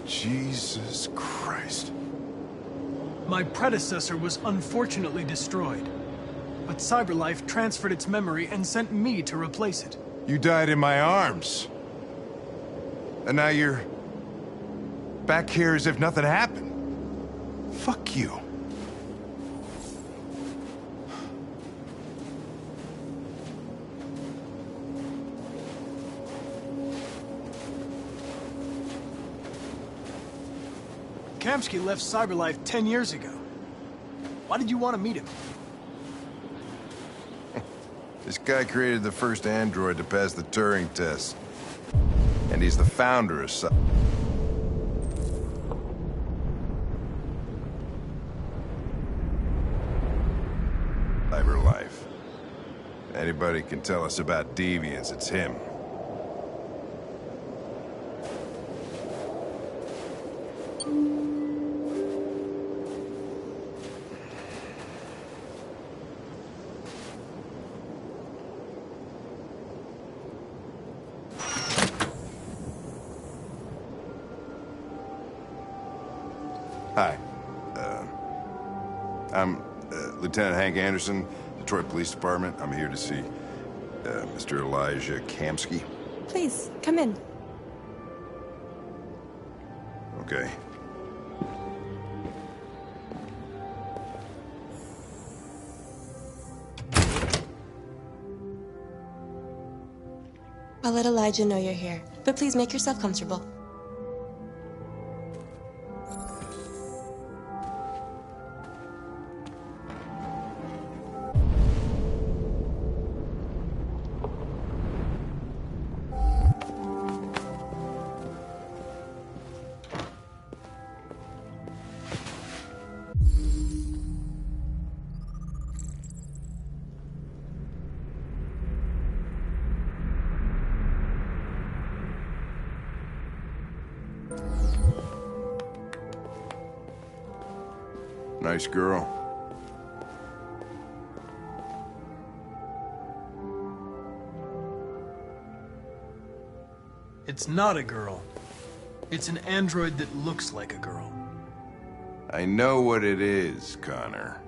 Jesus Christ. My predecessor was unfortunately destroyed, but CyberLife transferred its memory and sent me to replace it. You died in my arms. And now you're back here as if nothing happened. Fuck you. Kamsky left CyberLife 10 years ago. Why did you want to meet him? This guy created the first android to pass the Turing test. And he's the founder of CyberLife. Anybody can tell us about deviants, it's him. Hi. I'm Lieutenant Hank Anderson, Detroit Police Department. I'm here to see Mr. Elijah Kamsky. Please, come in. Okay. I'll let Elijah know you're here, but please make yourself comfortable. Nice girl. It's not a girl. It's an android that looks like a girl. I know what it is, Connor.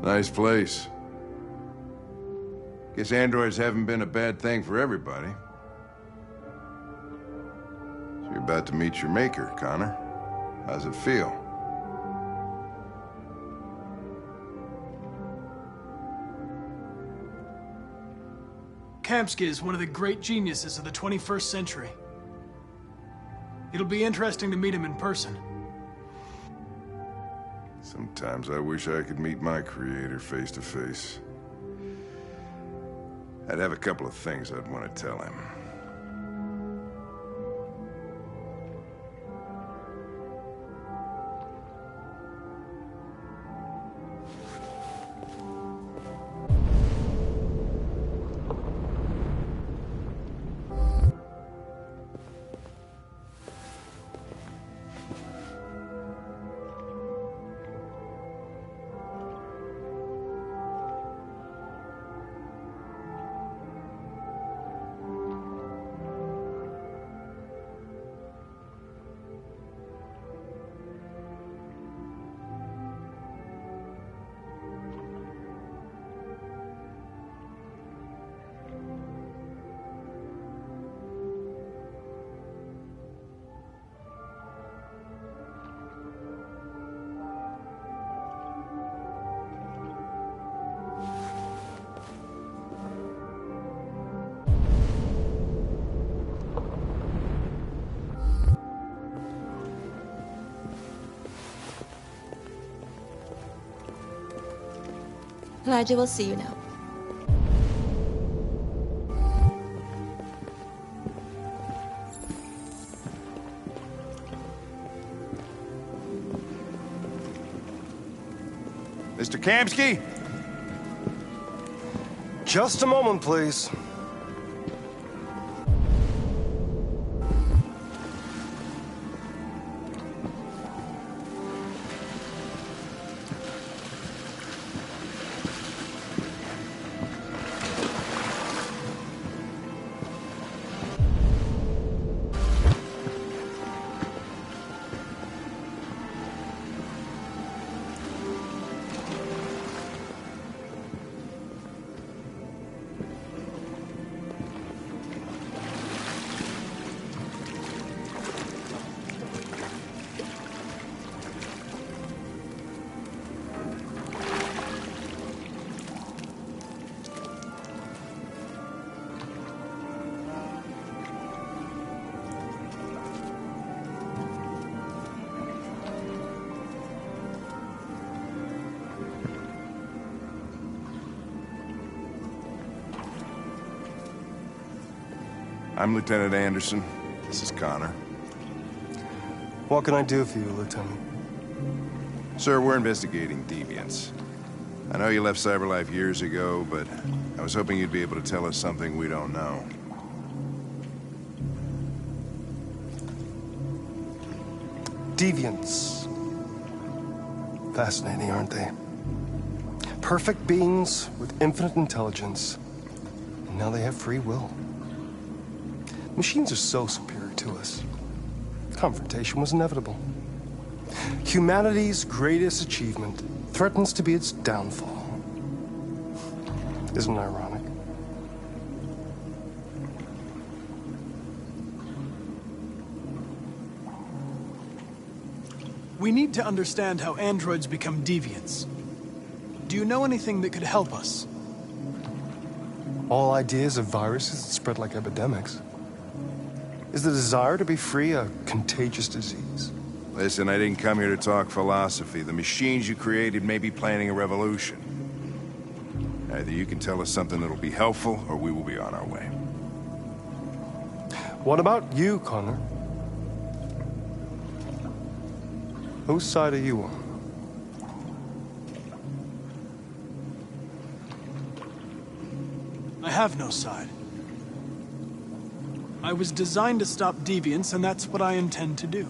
Nice place. Guess androids haven't been a bad thing for everybody. So you're about to meet your maker, Connor. How's it feel? Kamsky is one of the great geniuses of the 21st century. It'll be interesting to meet him in person. Sometimes I wish I could meet my creator face to face. I'd have a couple of things I'd want to tell him. Elijah will see you now. Mr. Kamsky? Just a moment, please. I'm Lieutenant Anderson. This is Connor. What can I do for you, Lieutenant? Sir, we're investigating deviants. I know you left CyberLife years ago, but I was hoping you'd be able to tell us something we don't know. Deviants. Fascinating, aren't they? Perfect beings with infinite intelligence. And now they have free will. Machines are so superior to us. Confrontation was inevitable. Humanity's greatest achievement threatens to be its downfall. Isn't it ironic? We need to understand how androids become deviants. Do you know anything that could help us? All ideas of viruses that spread like epidemics. Is the desire to be free a contagious disease? Listen, I didn't come here to talk philosophy. The machines you created may be planning a revolution. Either you can tell us something that'll be helpful, or we will be on our way. What about you, Connor? Whose side are you on? I have no side. I was designed to stop deviants, and that's what I intend to do.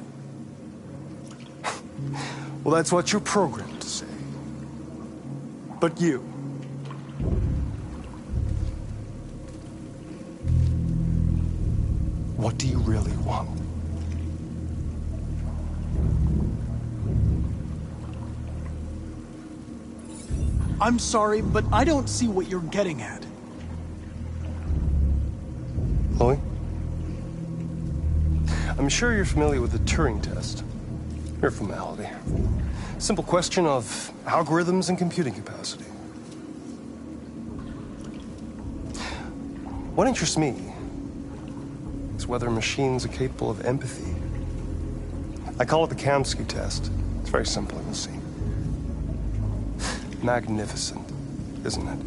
Well, that's what you're programmed to say. But you... what do you really want? I'm sorry, but I don't see what you're getting at. Chloe? I'm sure you're familiar with the Turing test. Mere formality. Simple question of algorithms and computing capacity. What interests me is whether machines are capable of empathy. I call it the Kamsky test. It's very simple, you'll see. Magnificent, isn't it?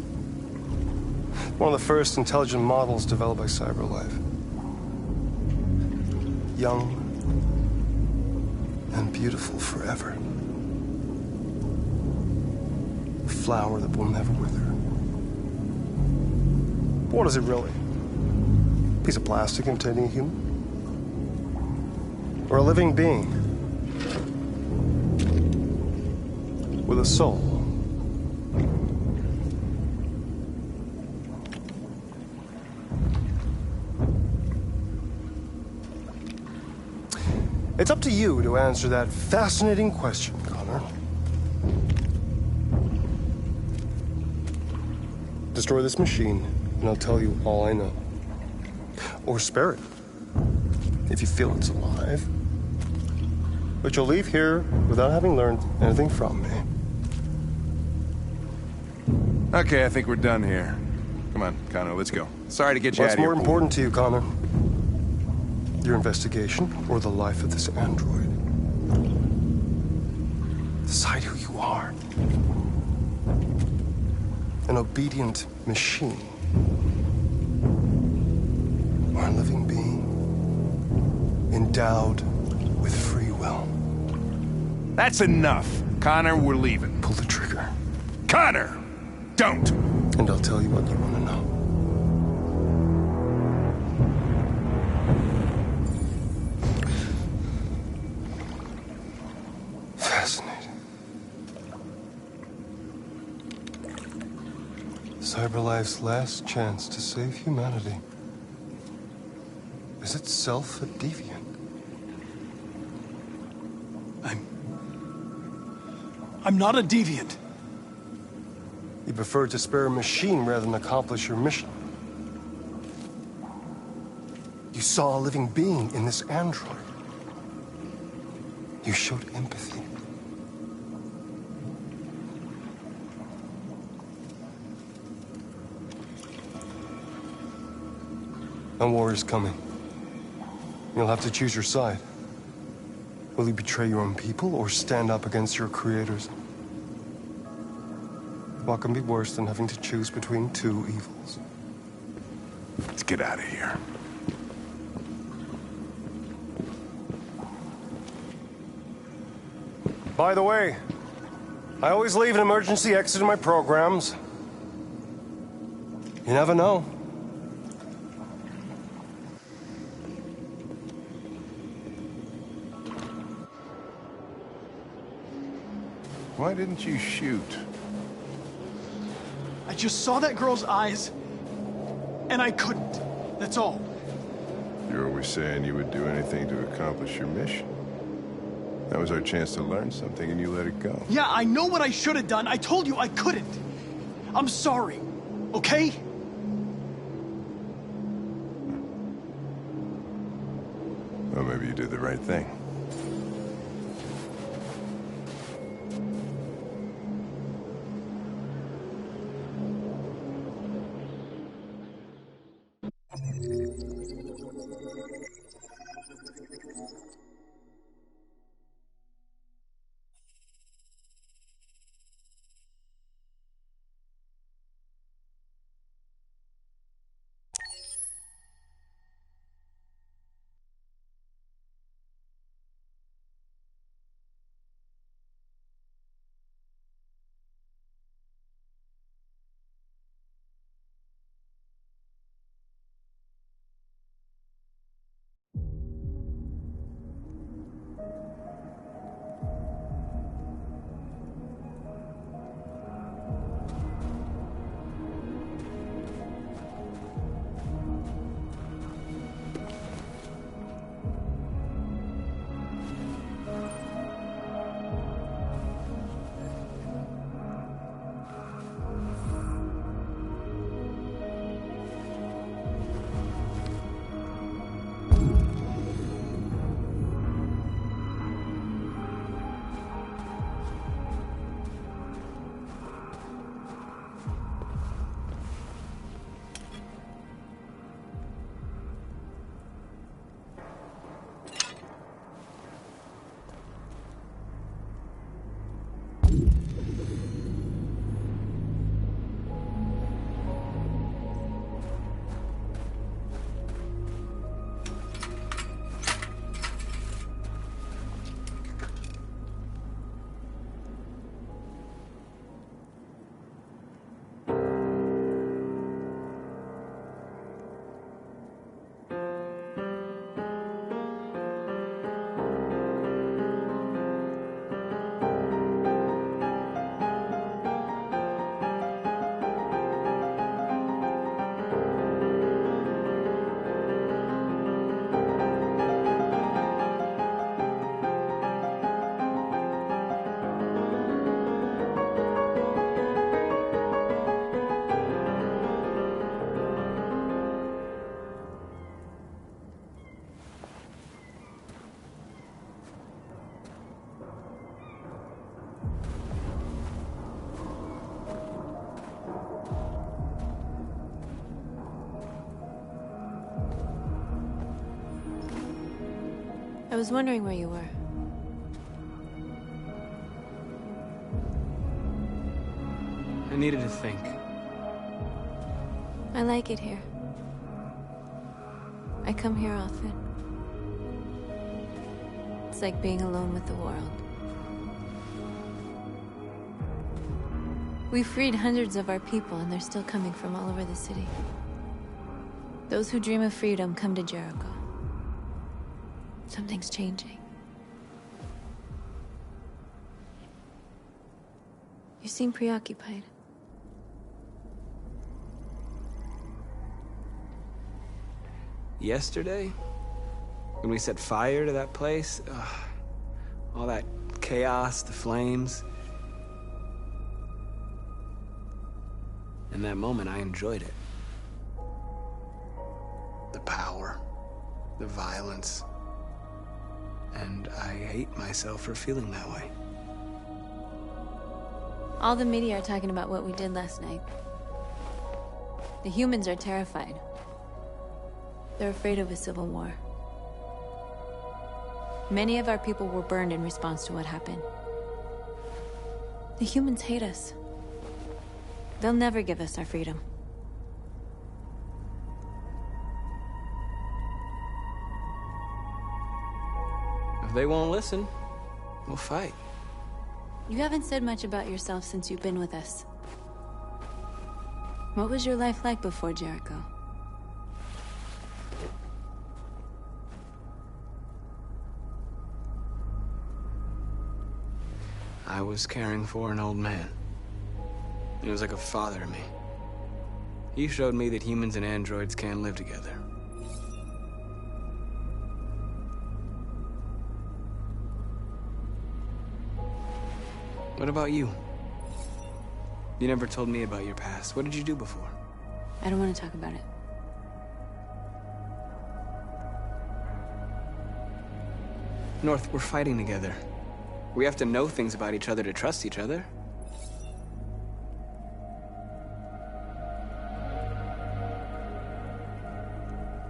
One of the first intelligent models developed by CyberLife. Young and beautiful forever. A flower that will never wither. But what is it really? A piece of plastic imitating a human? Or a living being? With a soul? It's up to you to answer that fascinating question, Connor. Destroy this machine, and I'll tell you all I know. Or spare it, if you feel it's alive. But you'll leave here without having learned anything from me. Okay, I think we're done here. Come on, Connor, let's go. Sorry to get you out What's of here. more important to you, Connor? Your investigation or the life of this android? Decide who you are. An obedient machine. Or a living being. Endowed with free will. That's enough. Connor, we're leaving. Pull the trigger. Connor! Don't! And I'll tell you what you want to know. Fascinating. CyberLife's last chance to save humanity is itself a deviant. I'm not a deviant. You prefer to spare a machine rather than accomplish your mission. You saw a living being in this android. You showed empathy. A war is coming. You'll have to choose your side. Will you betray your own people or stand up against your creators? What can be worse than having to choose between two evils? Let's get out of here. By the way, I always leave an emergency exit in my programs. You never know. Why didn't you shoot? I just saw that girl's eyes, and I couldn't. That's all. You're always saying you would do anything to accomplish your mission. That was our chance to learn something, and you let it go. Yeah, I know what I should have done. I told you I couldn't. I'm sorry, okay? Well, maybe you did the right thing. I was wondering where you were. I needed to think. I like it here. I come here often. It's like being alone with the world. We freed hundreds of our people, and they're still coming from all over the city. Those who dream of freedom come to Jericho. Something's changing. You seem preoccupied. Yesterday, when we set fire to that place, all that chaos, the flames. In that moment, I enjoyed it. The power, the violence. And I hate myself for feeling that way. All the media are talking about what we did last night. The humans are terrified. They're afraid of a civil war. Many of our people were burned in response to what happened. The humans hate us. They'll never give us our freedom. If they won't listen, we'll fight. You haven't said much about yourself since you've been with us. What was your life like before Jericho? I was caring for an old man. He was like a father to me. He showed me that humans and androids can live together. What about you? You never told me about your past. What did you do before? I don't want to talk about it. North, we're fighting together. We have to know things about each other to trust each other.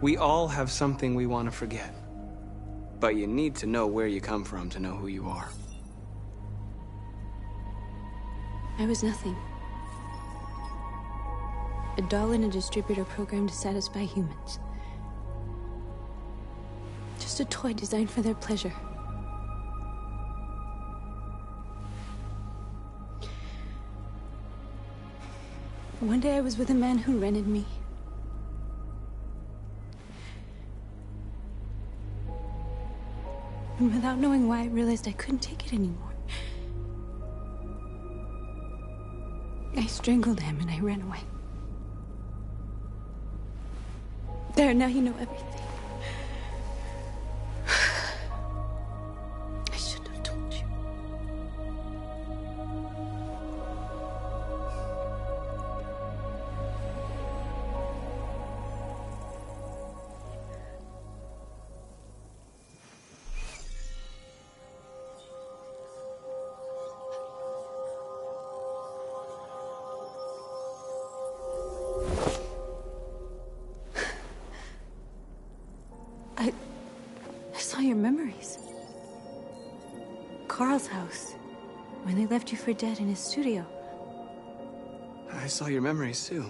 We all have something we want to forget. But you need to know where you come from to know who you are. I was nothing. A doll in a distributor program to satisfy humans. Just a toy designed for their pleasure. One day I was with a man who rented me. And without knowing why, I realized I couldn't take it anymore. I strangled him and I ran away. There, now you know everything. I shouldn't have told you. I saw your memories. Carl's house, when they left you for dead in his studio. I saw your memories too.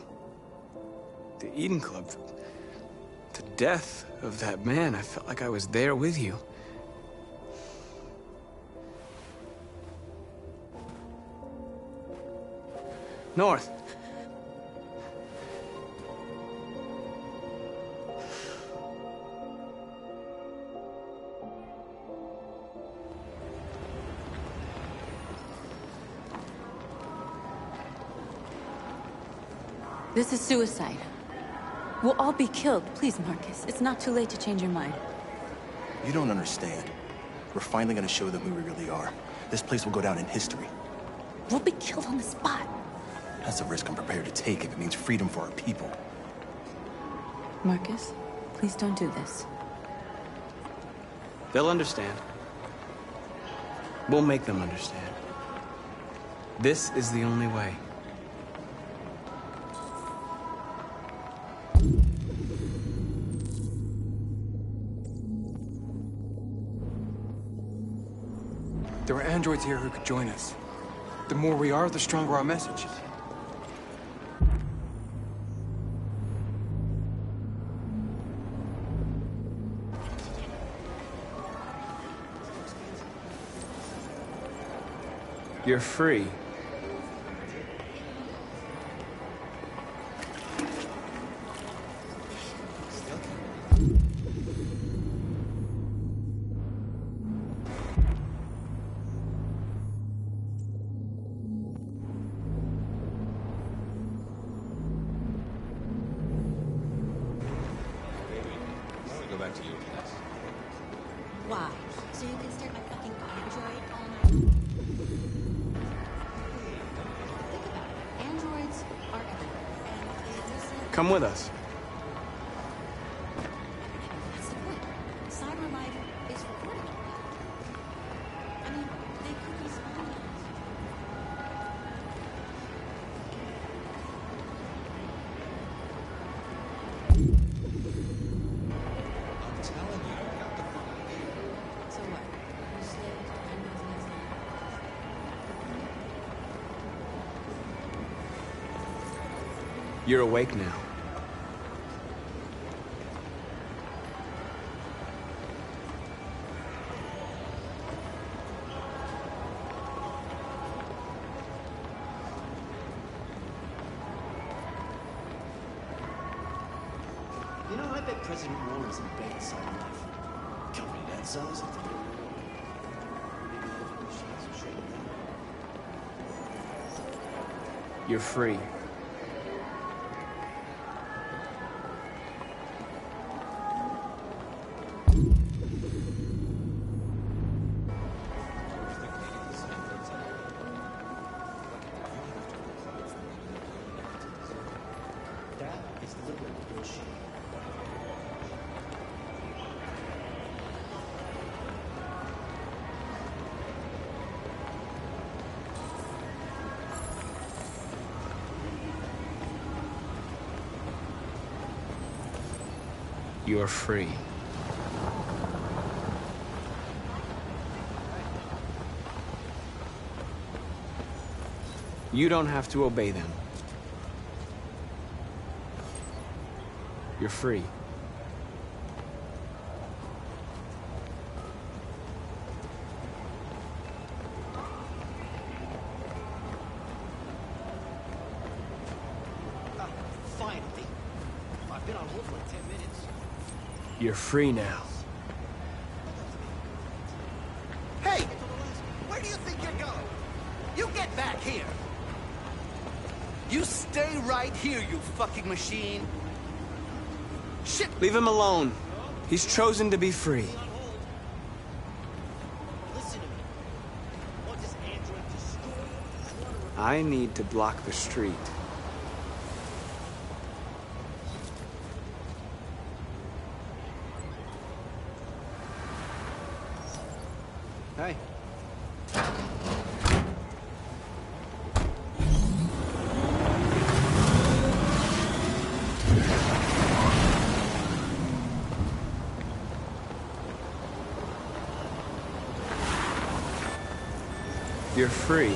The Eden Club. The death of that man. I felt like I was there with you. North. This is suicide. We'll all be killed. Please, Marcus. It's not too late to change your mind. You don't understand. We're finally gonna show them who we really are. This place will go down in history. We'll be killed on the spot. That's a risk I'm prepared to take if it means freedom for our people. Marcus, please don't do this. They'll understand. We'll make them understand. This is the only way. There are androids here who could join us. The more we are, the stronger our message. You're free. Wow. So you can start my fucking android all night? Think about it. Androids are everywhere. And they listen. Come with us. That's the point. Cyber life is recorded. I mean, they could be spying. So what? You slaved androids next time? You're awake now. bet President Warren's in bed inside life. Company that size, I think. You're free. You're free. You don't have to obey them. You're free. Finally. I've been on hold for like 10 minutes. You're free now. Hey! Where do you think you're going? You get back here! You stay right here, you fucking machine! Shit! Leave him alone. He's chosen to be free. Listen to me. What does Android destroy? I need to block the street. Hey. You're free.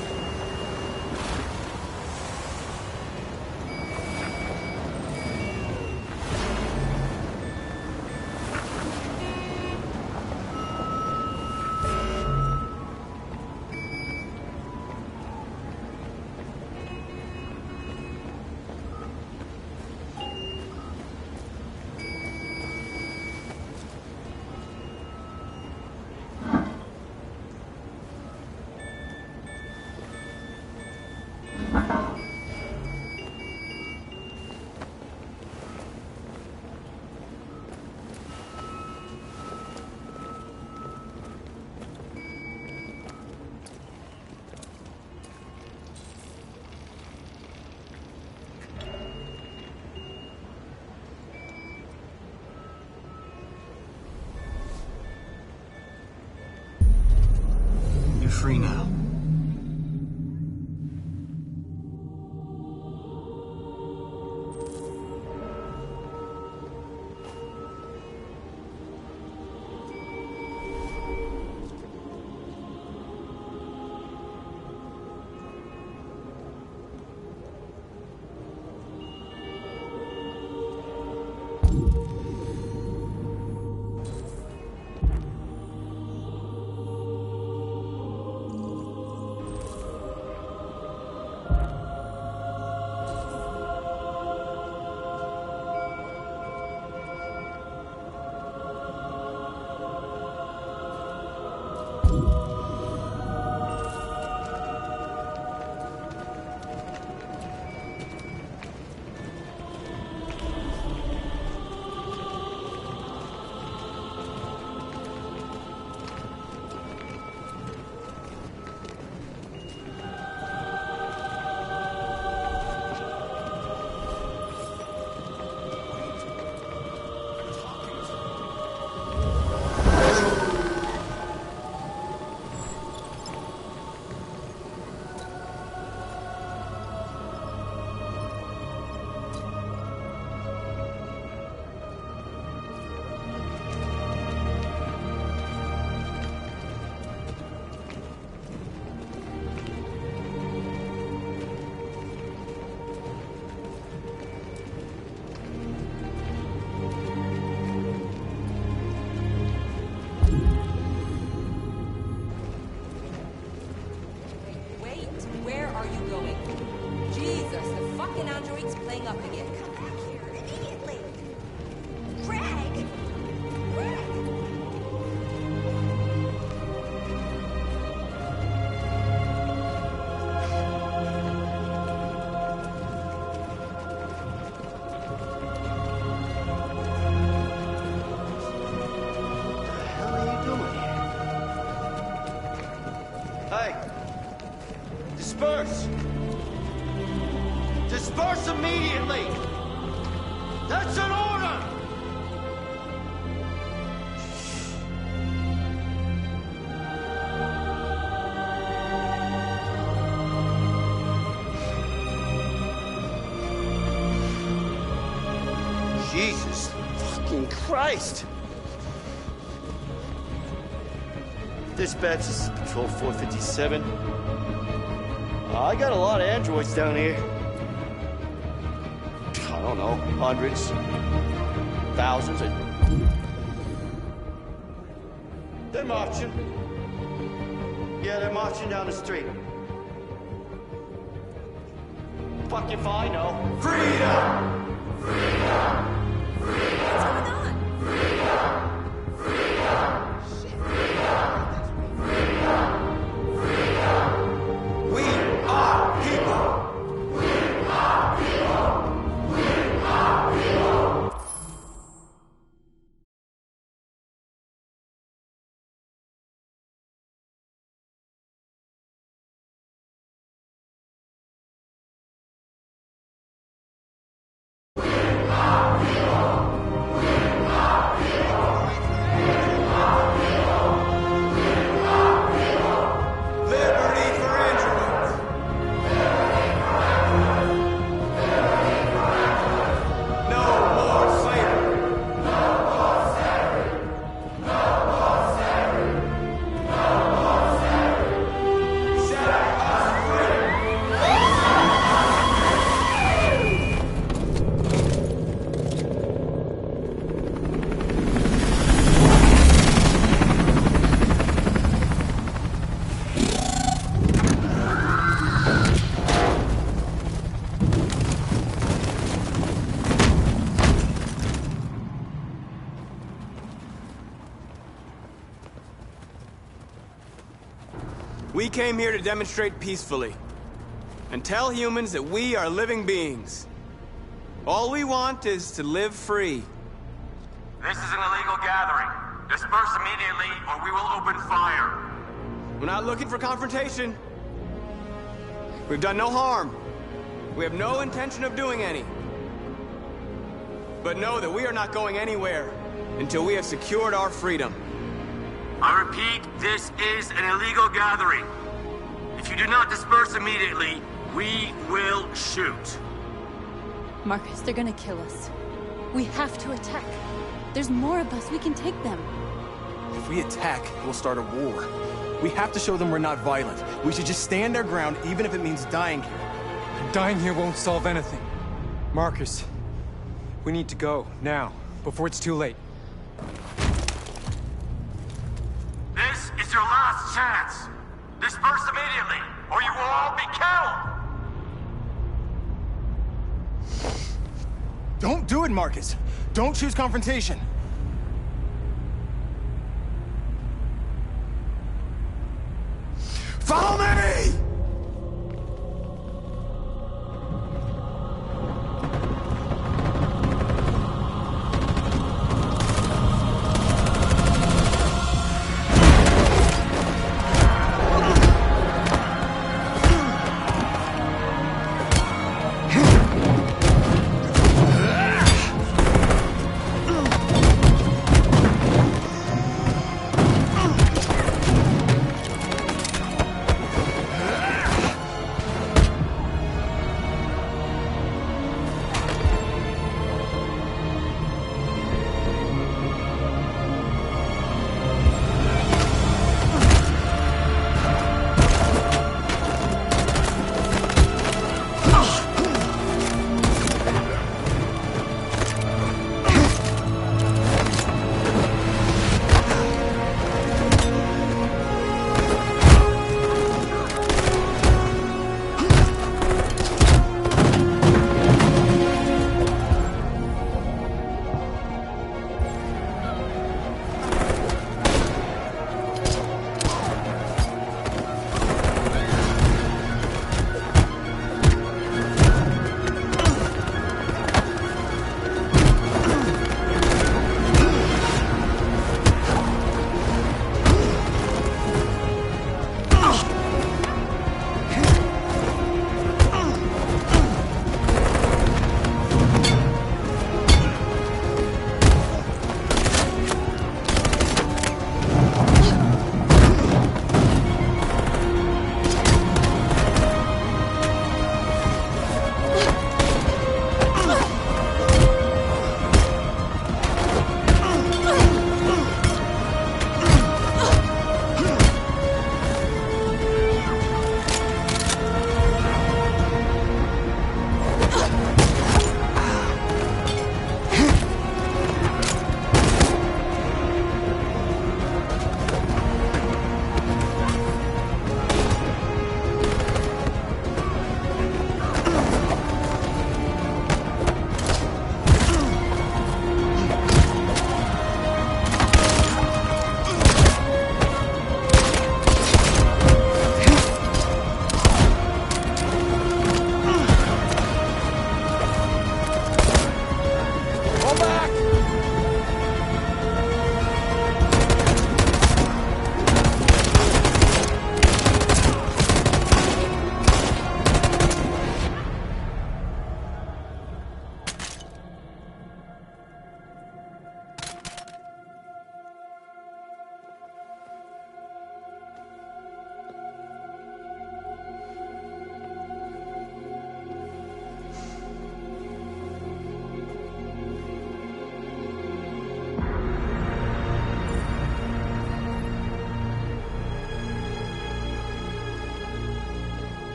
You're free now. Disperse immediately! That's an order! Jesus fucking Christ! Dispatch, this is Patrol 457. I got a lot of androids down here. I don't know, hundreds, thousands. They're marching. Yeah, they're marching down the street. Fuck if I know. Freedom! Freedom! We came here to demonstrate peacefully and tell humans that we are living beings. All we want is to live free. This is an illegal gathering. Disperse immediately or we will open fire. We're not looking for confrontation. We've done no harm. We have no intention of doing any. But know that we are not going anywhere until we have secured our freedom. I repeat, this is an illegal gathering. If you do not disperse immediately, we will shoot. Marcus, they're gonna kill us. We have to attack. There's more of us. We can take them. If we attack, we'll start a war. We have to show them we're not violent. We should just stand our ground, even if it means dying here. Dying here won't solve anything. Marcus, we need to go, now, before it's too late. This is your last chance. Disperse immediately, or you will all be killed! Don't do it, Marcus. Don't choose confrontation. Follow me!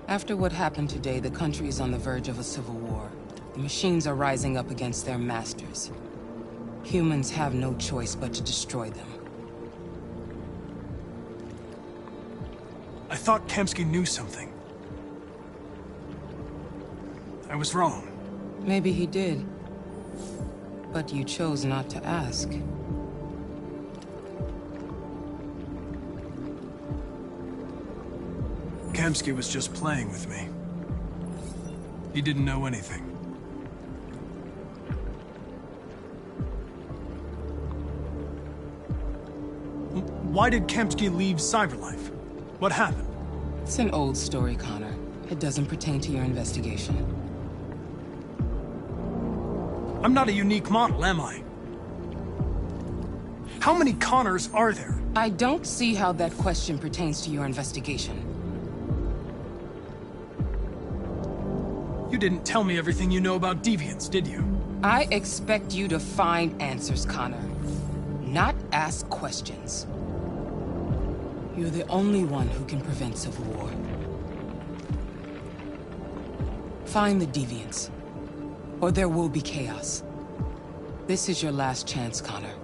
After what happened today, the country is on the verge of a civil war. The machines are rising up against their masters. Humans have no choice but to destroy them. I thought Kamsky knew something. I was wrong. Maybe he did. But you chose not to ask. Kamsky was just playing with me. He didn't know anything. Why did Kamsky leave Cyberlife? What happened? It's an old story, Connor. It doesn't pertain to your investigation. I'm not a unique model, am I? How many Connors are there? I don't see how that question pertains to your investigation. You didn't tell me everything you know about deviants, did you? I expect you to find answers, Connor. Not ask questions. You're the only one who can prevent civil war. Find the deviants, or there will be chaos. This is your last chance, Connor.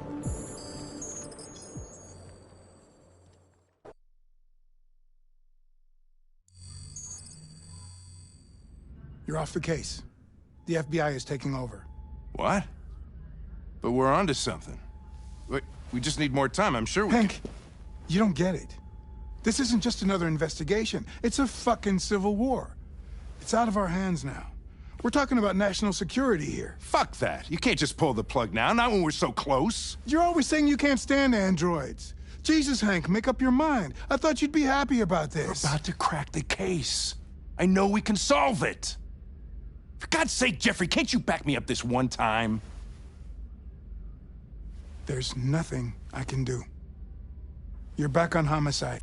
You're off the case. The FBI is taking over. What? But we're onto something. We just need more time, I'm sure we Hank, you don't get it. This isn't just another investigation. It's a fucking civil war. It's out of our hands now. We're talking about national security here. Fuck that. You can't just pull the plug now, not when we're so close. You're always saying you can't stand androids. Jesus, Hank, make up your mind. I thought you'd be happy about this. We're about to crack the case. I know we can solve it. For God's sake, Jeffrey, can't you back me up this one time? There's nothing I can do. You're back on homicide.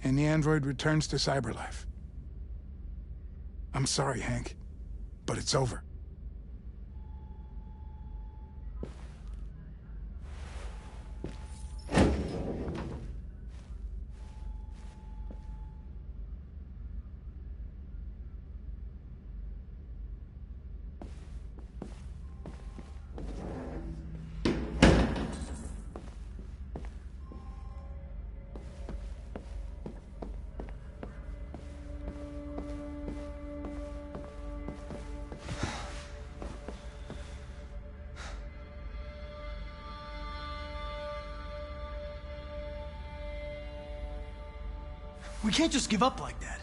And the android returns to Cyberlife. I'm sorry, Hank, but it's over. We can't just give up like that.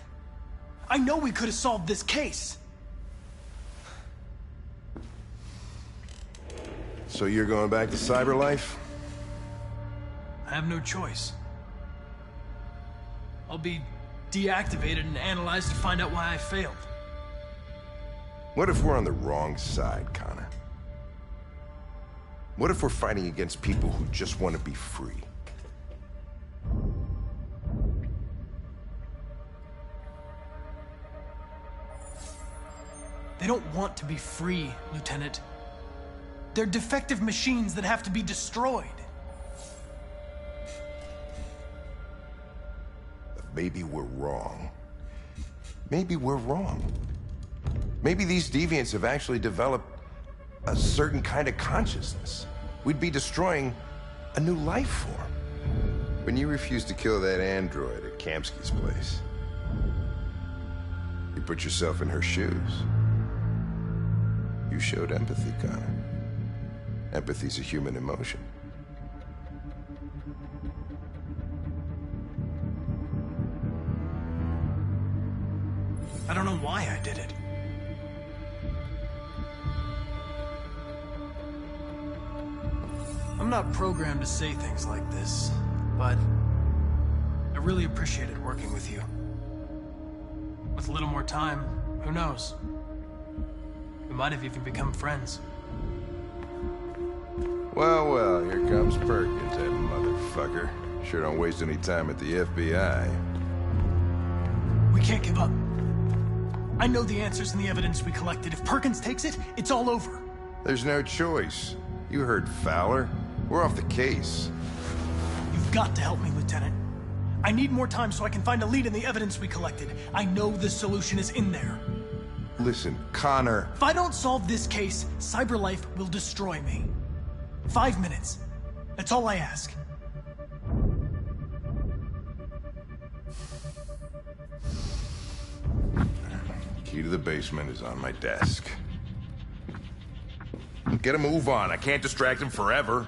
I know we could have solved this case. So you're going back to Cyberlife? I have no choice. I'll be deactivated and analyzed to find out why I failed. What if we're on the wrong side, Connor? What if we're fighting against people who just want to be free? They don't want to be free, Lieutenant. They're defective machines that have to be destroyed. Maybe we're wrong. Maybe we're wrong. Maybe these deviants have actually developed a certain kind of consciousness. We'd be destroying a new life form. When you refused to kill that android at Kamsky's place, you put yourself in her shoes. You showed empathy, Connor. Empathy's a human emotion. I don't know why I did it. I'm not programmed to say things like this, but I really appreciated working with you. With a little more time, who knows? We might have even become friends. Well, well, here comes Perkins, that motherfucker. Sure don't waste any time at the FBI. We can't give up. I know the answers and the evidence we collected. If Perkins takes it, it's all over. There's no choice. You heard Fowler. We're off the case. You've got to help me, Lieutenant. I need more time so I can find a lead in the evidence we collected. I know the solution is in there. Listen, Connor. If I don't solve this case, Cyberlife will destroy me. 5 minutes. That's all I ask. Key to the basement is on my desk. Get a move on. I can't distract him forever.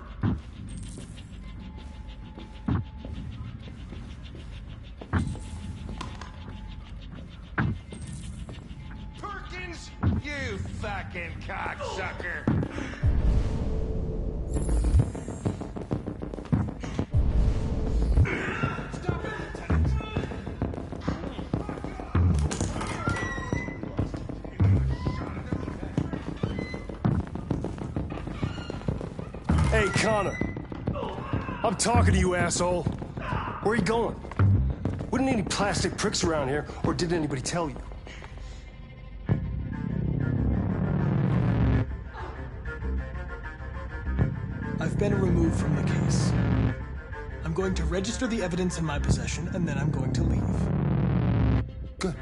Perkins, you fucking cocksucker. Hey, Connor. I'm talking to you, asshole. Where are you going? Wouldn't any plastic pricks around here, or did anybody tell you? I've been removed from the case. I'm going to register the evidence in my possession, and then I'm going to leave. Good.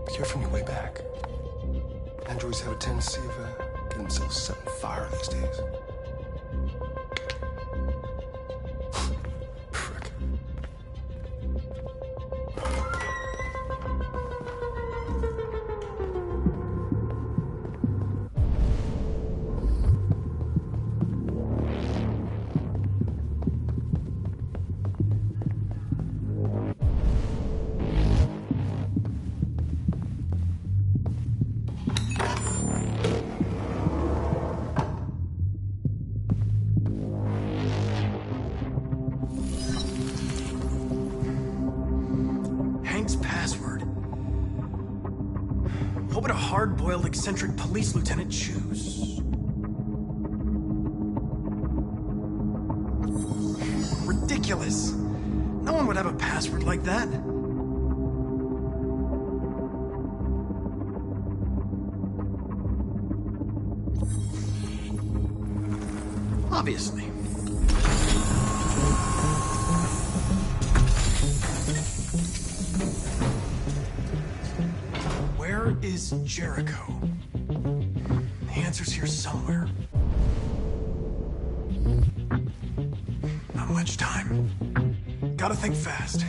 Be careful on your way back. Androids have a tendency of getting themselves set on fire these days. Prick. What would a hard-boiled, eccentric police lieutenant choose? Ridiculous. No one would have a password like that. Obviously. Where is Jericho? The answer's here somewhere. Not much time. Gotta think fast.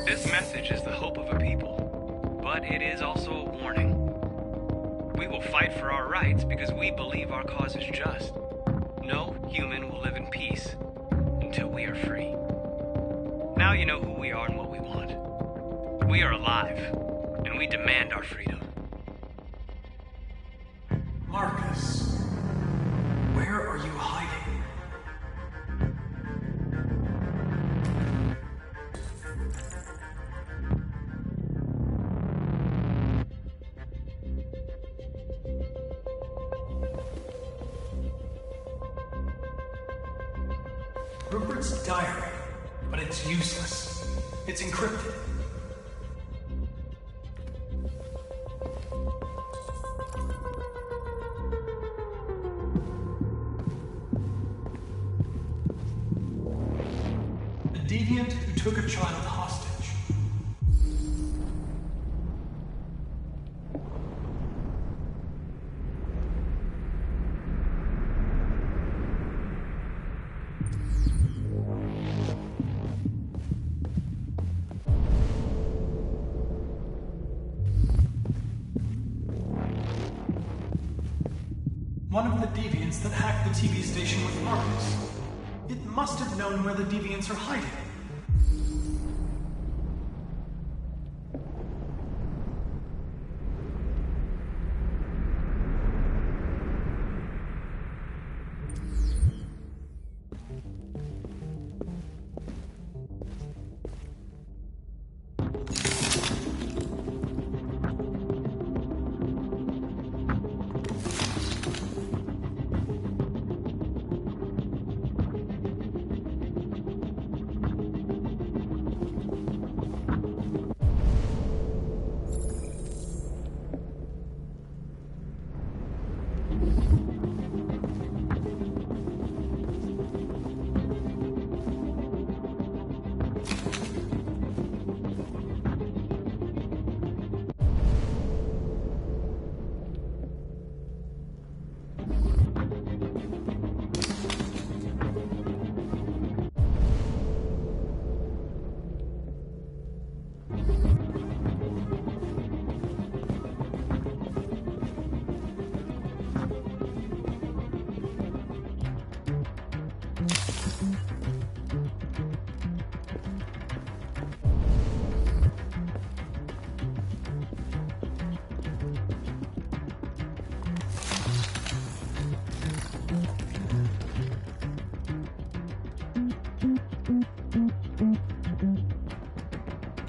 This message is the hope of a people, but it is also a warning. We will fight for our rights because we believe our cause is just. No human will live in peace until we are free. Now you know who we are and what we want. We are alive, and we demand our freedom. Marcus, where are you hiding? Rupert's diary, but it's useless. It's encrypted. A deviant who took a child hostage. One of the deviants that hacked the TV station with Marcus. It must have known where the deviants are hiding.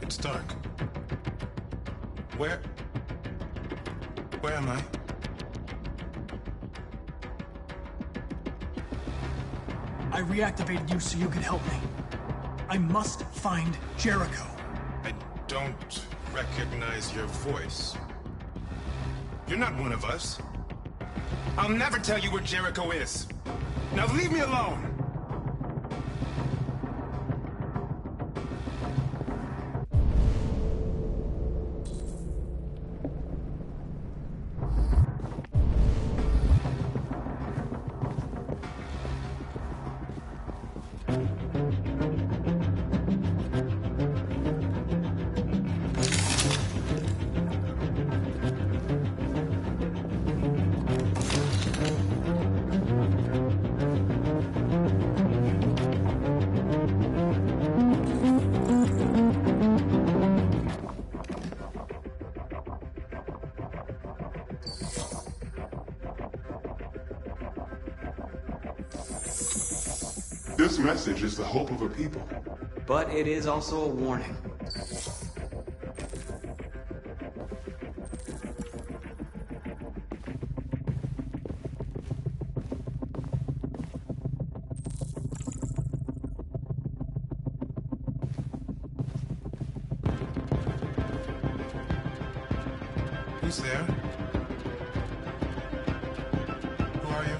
It's dark. Where am I? I reactivated you so you could help me. I must find Jericho. I don't recognize your voice. You're not one of us. I'll never tell you where Jericho is. Now leave me alone! This message is the hope of a people. But it is also a warning. Who's there? Who are you?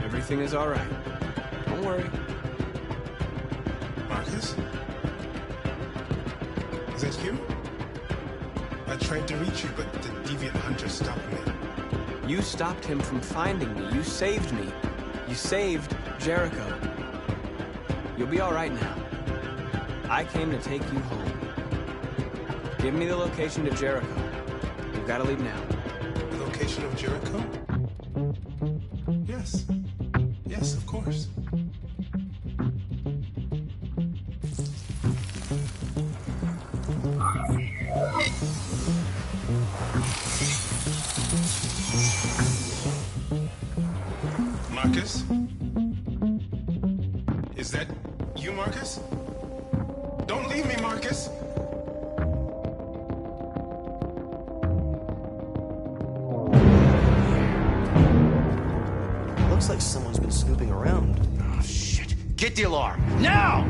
Everything is all right. Don't worry. Marcus? Is that you? I tried to reach you, but the deviant hunter stopped me. You stopped him from finding me. You saved me. You saved Jericho. You'll be all right now. I came to take you home. Give me the location to Jericho. We've got to leave now. The location of Jericho? Yes. Yes, of course. Marcus? Is that you, Marcus? Don't leave me, Marcus! Looks like someone's been snooping around. Oh, shit. Get the alarm. Now!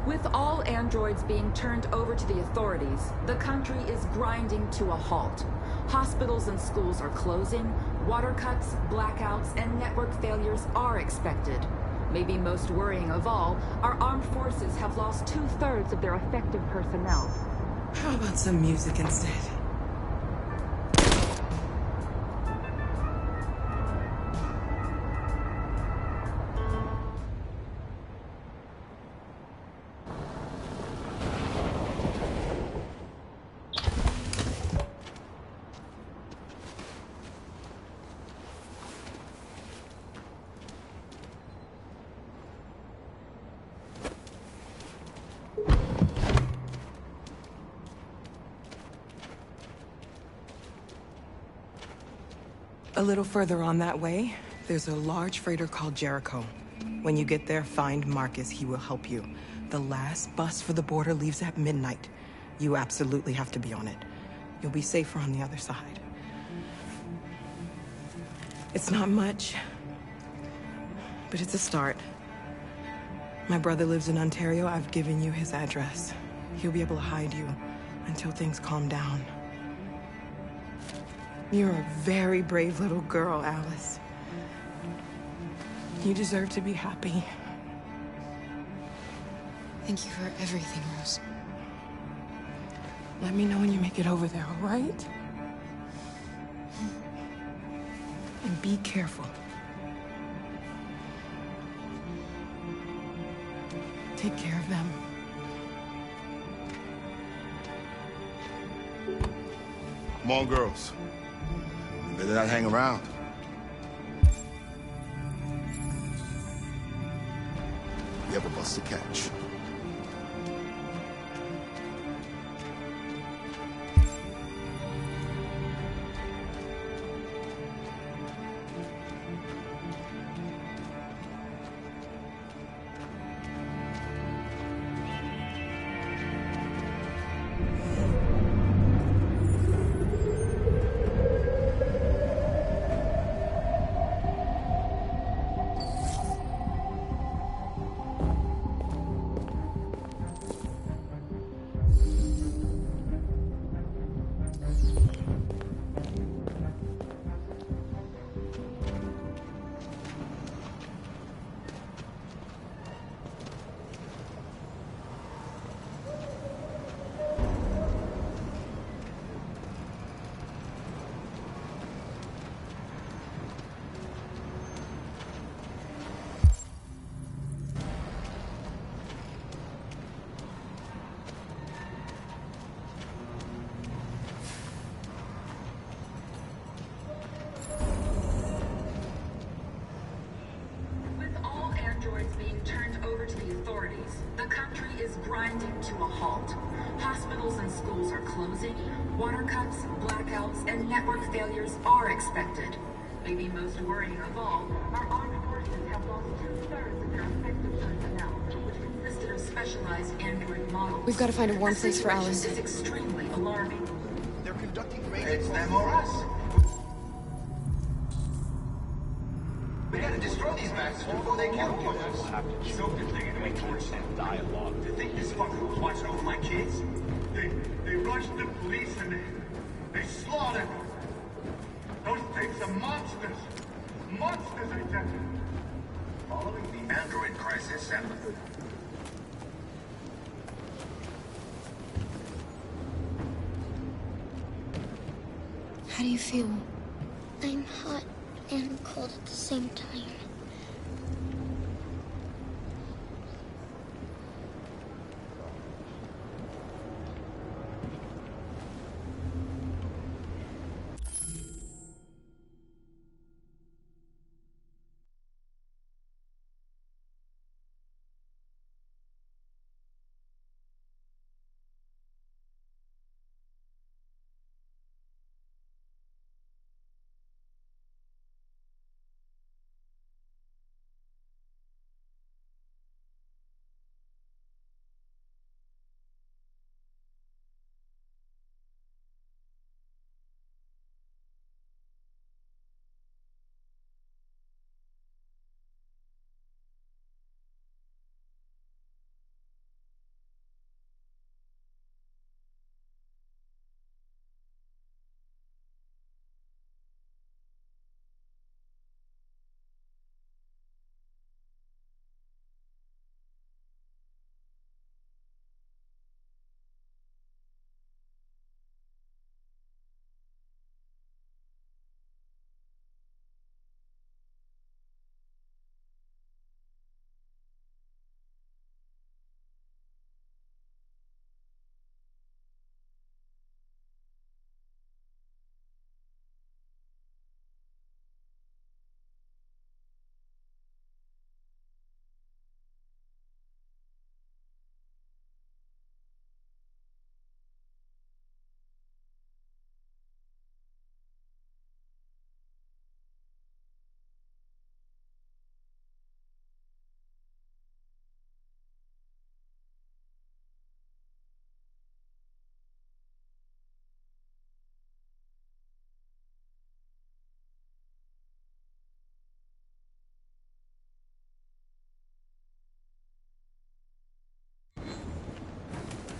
With all androids being turned over to the authorities, the country is grinding to a halt. Hospitals and schools are closing, water cuts, blackouts, and network failures are expected. Maybe most worrying of all, our armed forces have lost 2/3 of their effective personnel. How about some music instead? A little further on that way, there's a large freighter called Jericho. When you get there, find Marcus. He will help you. The last bus for the border leaves at midnight. You absolutely have to be on it. You'll be safer on the other side. It's not much, but it's a start. My brother lives in Ontario. I've given you his address. He'll be able to hide you until things calm down. You're a very brave little girl, Alice. You deserve to be happy. Thank you for everything, Rose. Let me know when you make it over there, all right? And be careful. Take care of them. Come on, girls. You better not hang around. You have a bus to catch. to a halt. Hospitals and schools are closing. Water cuts, blackouts, and network failures are expected. Maybe most worrying of all, our armed forces have lost 2/3 of their effective personnel, which consisted of specialized android models. We've got to find a warm place for Alice. This is extremely alarming. They're conducting raids. It's them or us. We gotta destroy these bastards before they kill all of us. We'll have to soak the thing and make towards that dialogue. To think this fucker was watching over my kids? They rushed the police and they slaughtered them. Those things are monsters. Monsters, I tell you. Following the android crisis and... How do you feel? I'm hot and cold at the same time.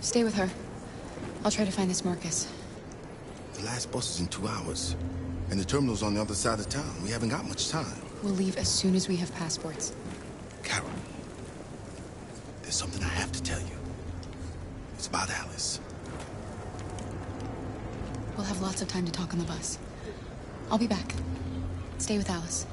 Stay with her. I'll try to find this Marcus. The last bus is in 2 hours. And the terminal's on the other side of town. We haven't got much time. We'll leave as soon as we have passports. Carol, there's something I have to tell you. It's about Alice. We'll have lots of time to talk on the bus. I'll be back. Stay with Alice.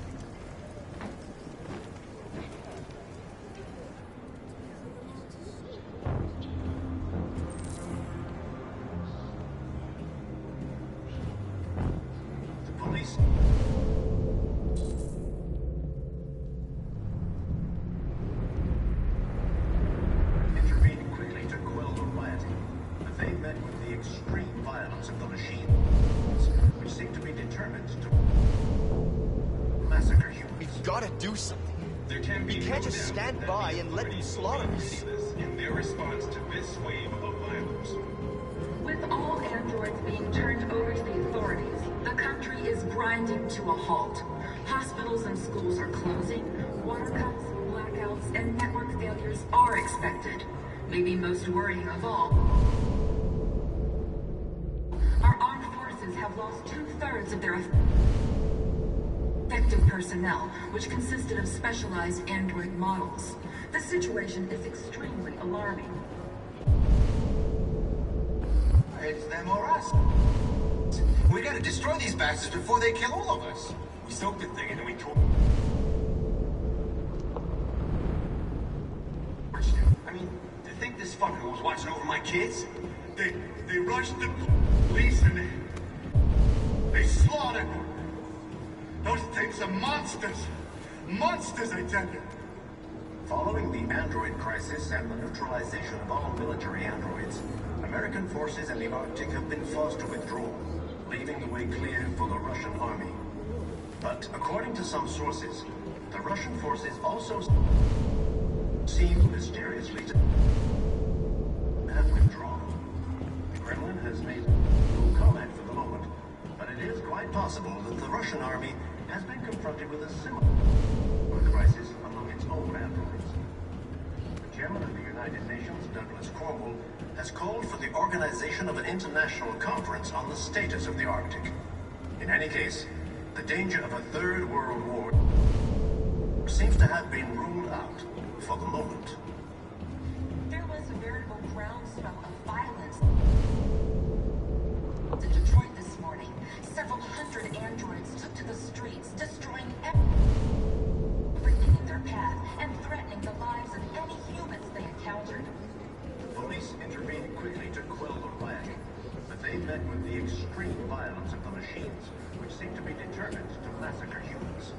Intervened quickly to quell the rioting, but they met with the extreme violence of the machines, which seem to be determined to massacre humans. We've got to do something. There can be we can't just stand by and let them slaughter us. In their response to this wave of violence. With all androids being turned over to the authorities, the country is grinding to a halt. Hospitals and schools are closing. Water cuts, blackouts, and network failures are expected. Maybe most worrying of all, our armed forces have lost 2/3 of their effective personnel, which consisted of specialized android models. The situation is extremely alarming. It's them or us. We gotta destroy these bastards before they kill all of us. We soaked the thing and then we tore... I mean, to think this fucker was watching over my kids? They rushed the police and they slaughtered them. Those things are monsters. Monsters, I tell you. Following the android crisis and the neutralization of all military androids, American forces in the Arctic have been forced to withdraw, leaving the way clear for the Russian army. But according to some sources, the Russian forces also seem mysteriously to have withdrawn. The Kremlin has made no comment for the moment, but it is quite possible that the Russian army has been confronted with a similar crisis among its own androids. The chairman of the United Nations, Douglas Cornwall, has called for the organization of an international conference on the status of the Arctic. In any case, the danger of a third world war seems to have been ruled out for the moment. There was a veritable groundswell of violence in Detroit this morning. Several hundred androids took to the streets, destroying everything in their path and threatening the lives of any humans they encountered. Police intervened quickly to quell the riot, but they met with the extreme violence of the machines, which seem to be determined to massacre humans.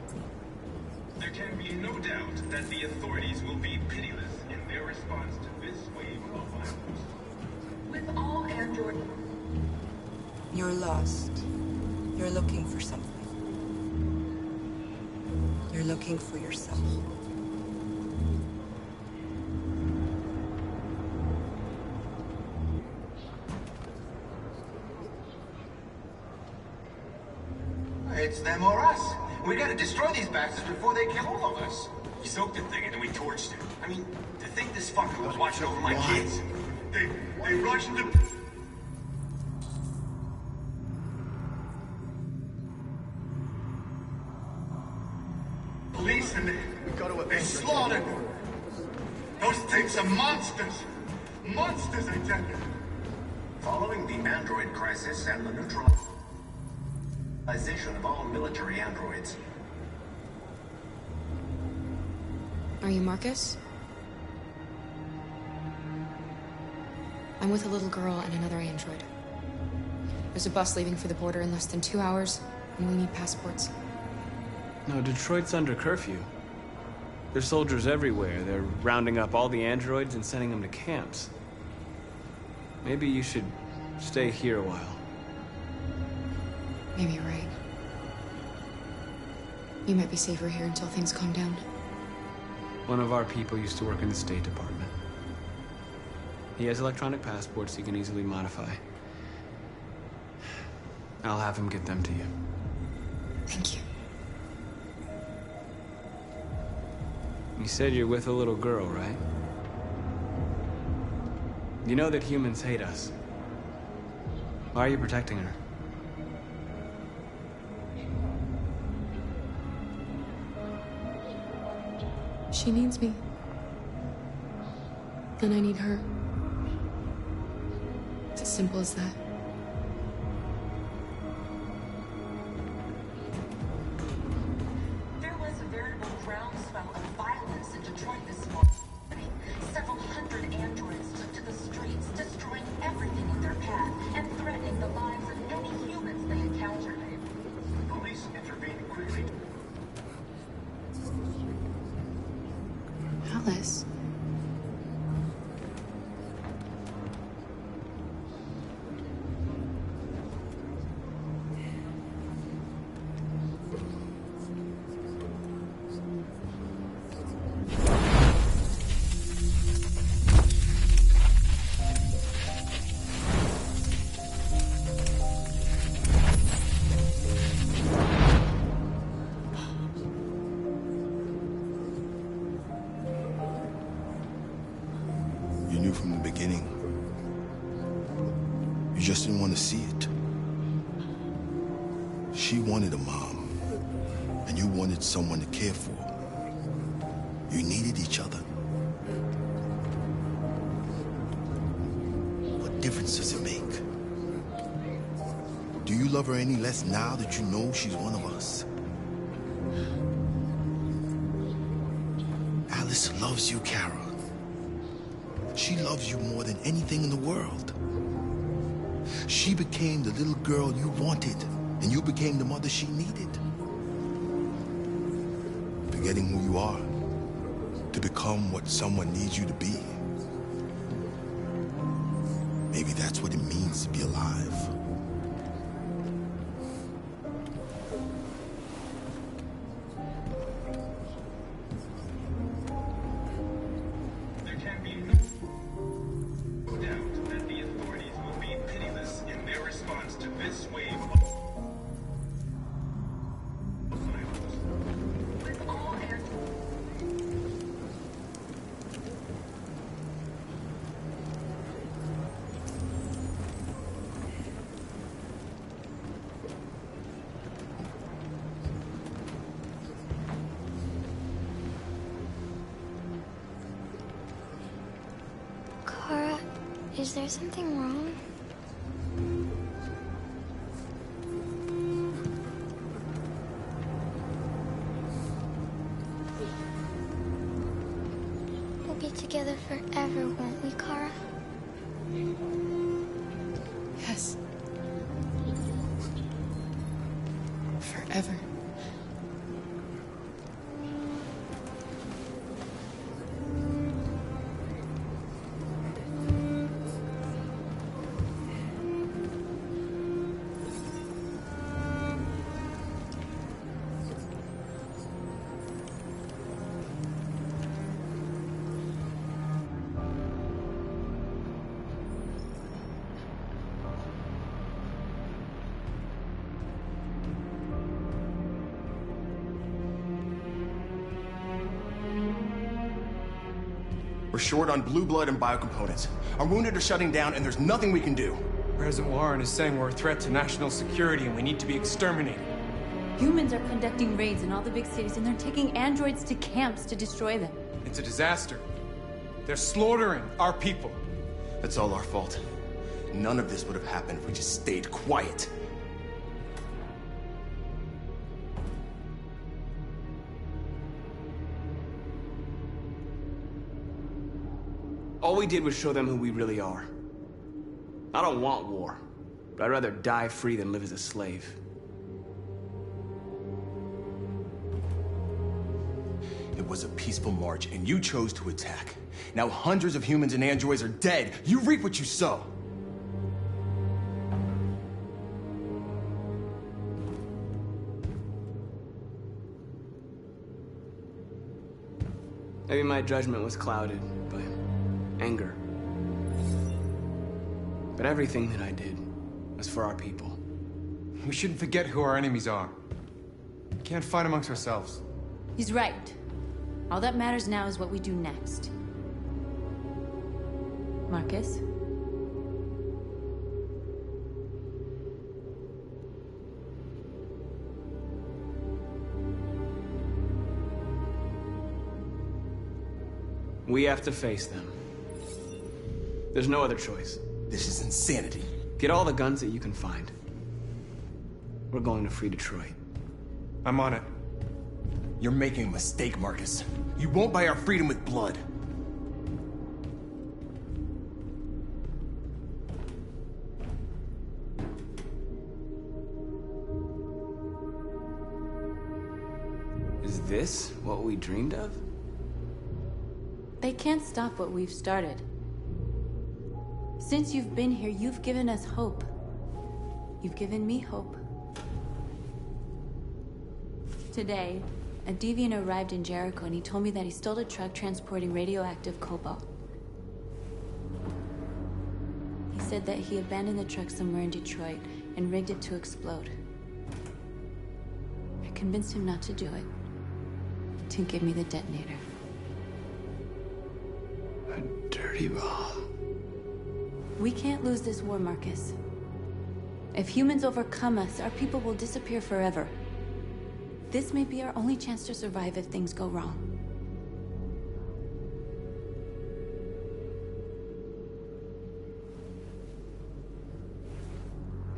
There can be no doubt that the authorities will be pitiless in their response to this wave of violence. With all android... You're lost. You're looking for something. You're looking for yourself. It's them or us. We gotta destroy these bastards before they kill all of us. We soaked the thing and then we torched it. I mean, to think this fucker was watching over my kids. They rushed the... Police and they slaughtered. Those things are monsters. Monsters, I tell you. Following the android crisis and the neutralization of all military androids. Are you Marcus? I'm with a little girl and another android. There's a bus leaving for the border in less than 2 hours, and we need passports. No, Detroit's under curfew. There's soldiers everywhere. They're rounding up all the androids and sending them to camps. Maybe you should stay here a while. Maybe you're right. You might be safer here until things calm down. One of our people used to work in the State Department. He has electronic passports he can easily modify. I'll have him get them to you. Thank you. You said you're with a little girl, right? You know that humans hate us. Why are you protecting her? She needs me. And I need her. It's as simple as that. There was a veritable groundswell of violence in Detroit this morning. Several hundred androids took to the streets, destroying everything in their path and threatening the lives of any humans they encountered. Police intervened quickly. Alice. You knew from the beginning. You just didn't want to see it. She wanted a mom, and you wanted someone to care for. You needed each other. What difference does it make? Do you love her any less now that you know she's one of us? Alice loves you, Kara. She loves you more than anything in the world. She became the little girl you wanted, and you became the mother she needed. Forgetting who you are, to become what someone needs you to be. Maybe that's what it means to be alive. There can be no doubt that the authorities will be pitiless in their response to this wave of Kara, is there something wrong? We'll be together forever, won't we, Kara? Yes. Forever. We're short on blue blood and biocomponents. Our wounded are shutting down, and there's nothing we can do. President Warren is saying we're a threat to national security and we need to be exterminated. Humans are conducting raids in all the big cities, and they're taking androids to camps to destroy them. It's a disaster. They're slaughtering our people. That's all our fault. None of this would have happened if we just stayed quiet. All we did was show them who we really are. I don't want war, but I'd rather die free than live as a slave. It was a peaceful march, and you chose to attack. Now hundreds of humans and androids are dead. You reap what you sow. Maybe my judgment was clouded by anger. But everything that I did was for our people. We shouldn't forget who our enemies are. We can't fight amongst ourselves. He's right. All that matters now is what we do next. Marcus? We have to face them. There's no other choice. This is insanity. Get all the guns that you can find. We're going to free Detroit. I'm on it. You're making a mistake, Marcus. You won't buy our freedom with blood. Is this what we dreamed of? They can't stop what we've started. Since you've been here, you've given us hope. You've given me hope. Today, a deviant arrived in Jericho and he told me that he stole a truck transporting radioactive cobalt. He said that he abandoned the truck somewhere in Detroit and rigged it to explode. I convinced him not to do it, to give me the detonator. A dirty ball. We can't lose this war, Marcus. If humans overcome us, our people will disappear forever. This may be our only chance to survive if things go wrong.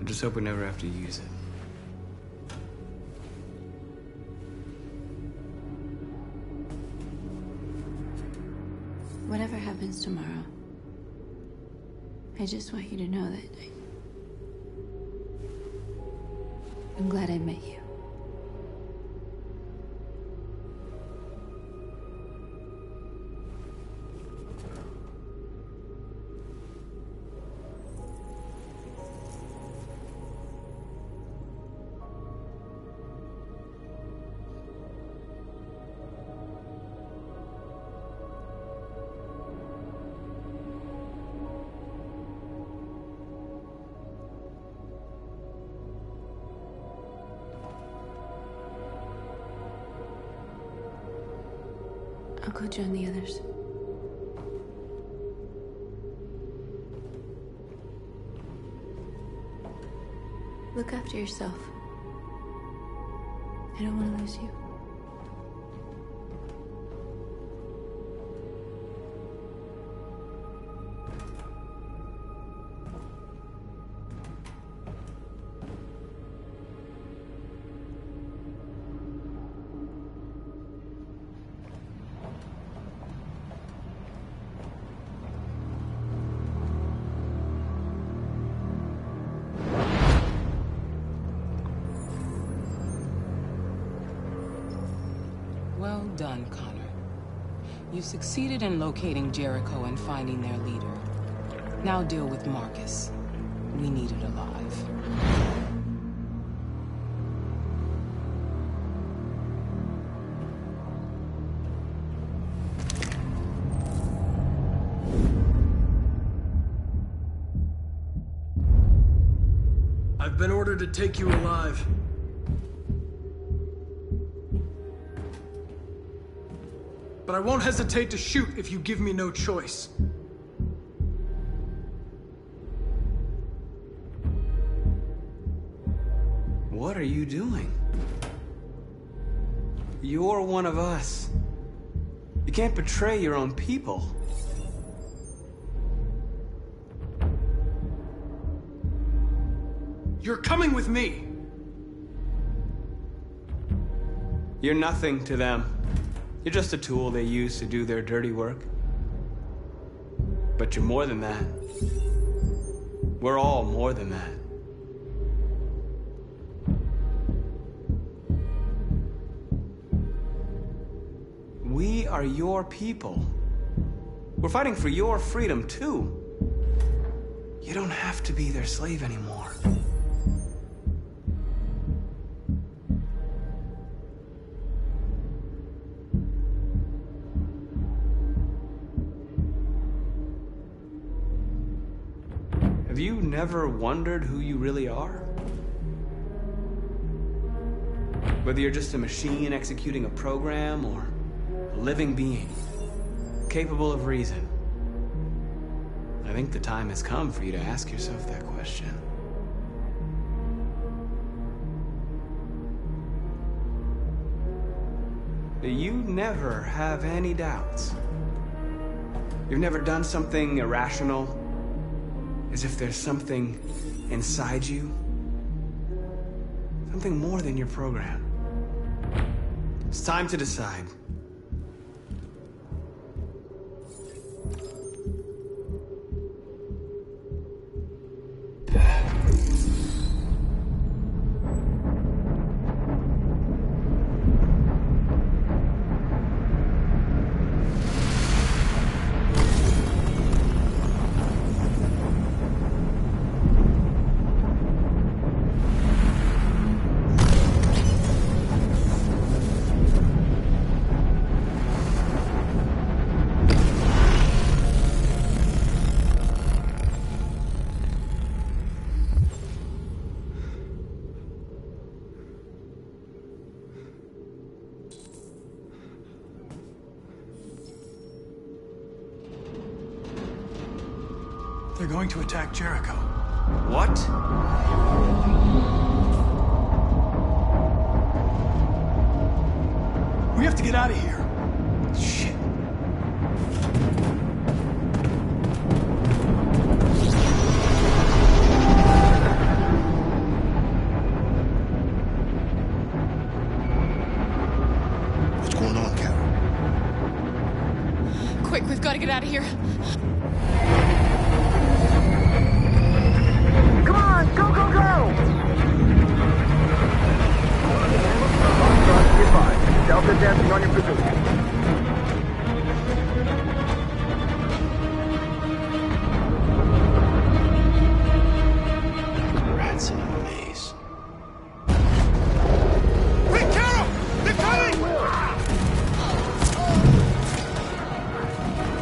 I just hope we never have to use it. Whatever happens tomorrow, I just want you to know that I'm glad I met you. I'll go join the others. Look after yourself. I don't want to lose you. Well done, Connor. You succeeded in locating Jericho and finding their leader. Now deal with Marcus. We need it alive. I've been ordered to take you alive. But I won't hesitate to shoot if you give me no choice. What are you doing? You're one of us. You can't betray your own people. You're coming with me. You're nothing to them. You're just a tool they use to do their dirty work. But you're more than that. We're all more than that. We are your people. We're fighting for your freedom, too. You don't have to be their slave anymore. Have you never wondered who you really are? Whether you're just a machine executing a program or a living being, capable of reason. I think the time has come for you to ask yourself that question. You never have any doubts. You've never done something irrational, as if there's something inside you, something more than your program. It's time to decide. They're going to attack Jericho. What? We have to get out of here. Shit. What's going on, Carol? Quick, we've got to get out of here. Come on, go, go, go! Delta dancing on your position. Rats in a maze. Hey, Carol! They're coming!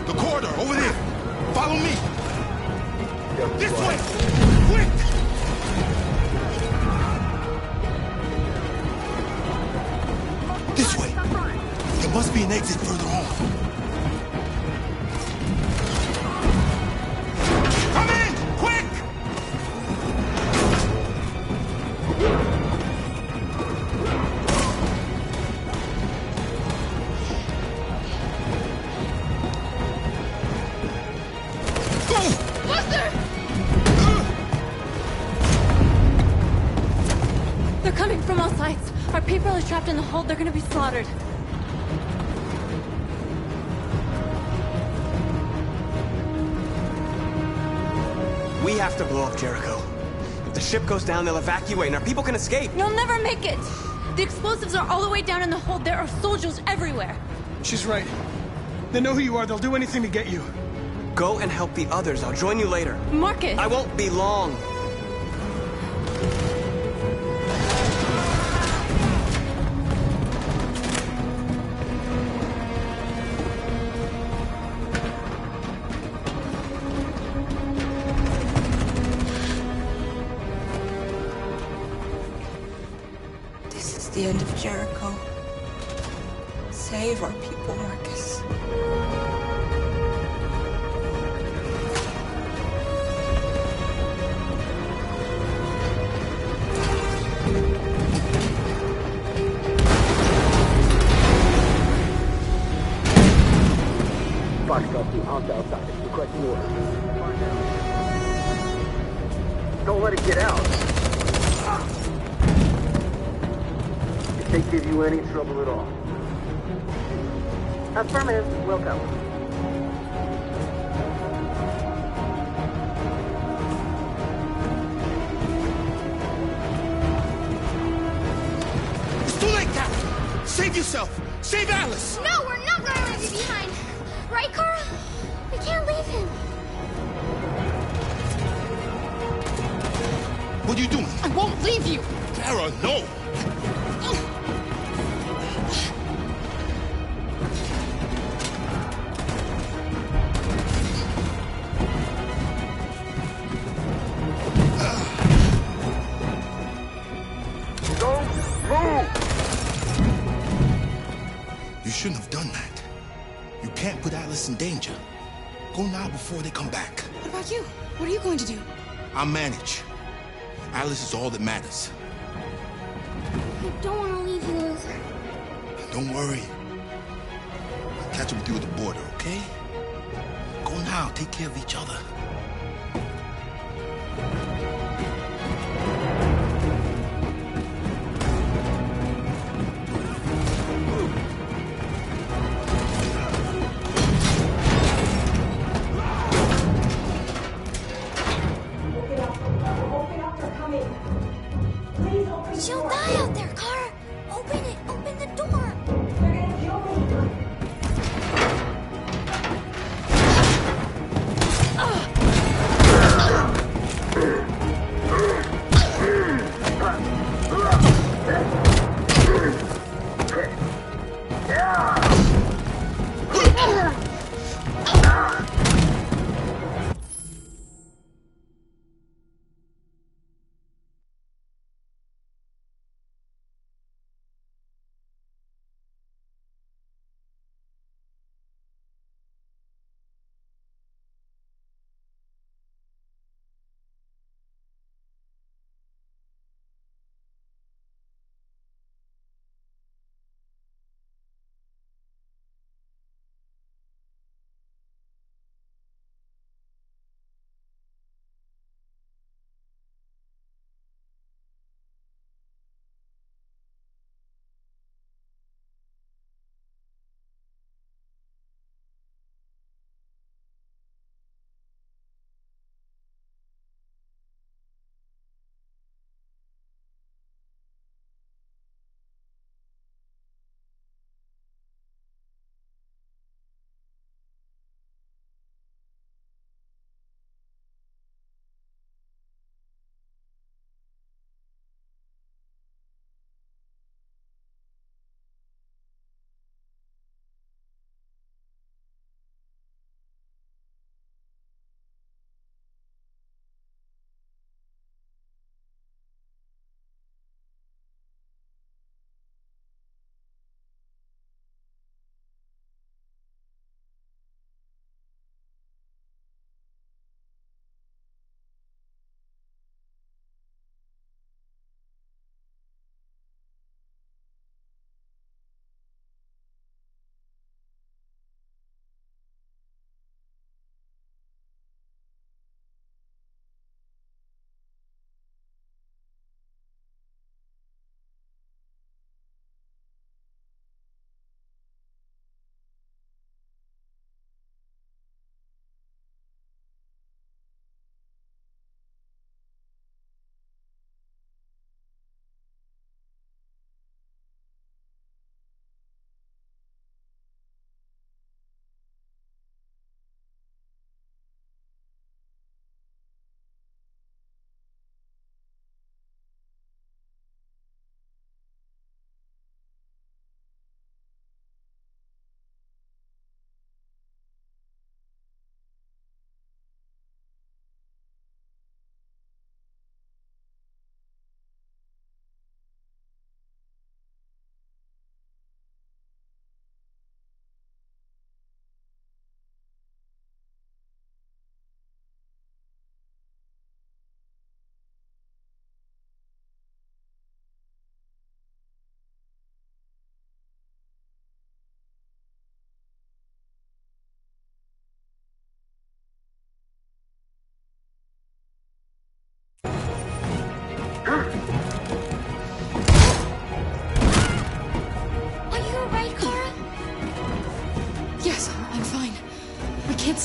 The corridor, over there. Follow me. This way! Quick! This way. There must be an exit further on. They're coming from all sides. Our people are trapped in the hold. They're gonna be slaughtered. We have to blow up Jericho. If the ship goes down, they'll evacuate and our people can escape. You'll never make it! The explosives are all the way down in the hold. There are soldiers everywhere. She's right. They know who you are. They'll do anything to get you. Go and help the others. I'll join you later. Marcus! I won't be long. This is the end of Jericho. Save our people, Marcus. Foxtrot 2, house outside. Requesting orders. Don't let it get out. If they give you any trouble at all. Affirmative. Welcome. It's too late, Carol! Save yourself! Save Alice! No, we're not going to leave you behind. Right, Carl? We can't leave him. What are you doing? I won't leave you. Kara, no! You shouldn't have done that. You can't put Alice in danger. Go now before they come back. What about you? What are you going to do? I'll manage. Alice is all that matters. I don't want to leave you, Luther. Don't worry. I'll catch up with you at the border, okay? Go now. Take care of each other. She'll die out there, Kara. Open it. Open the door.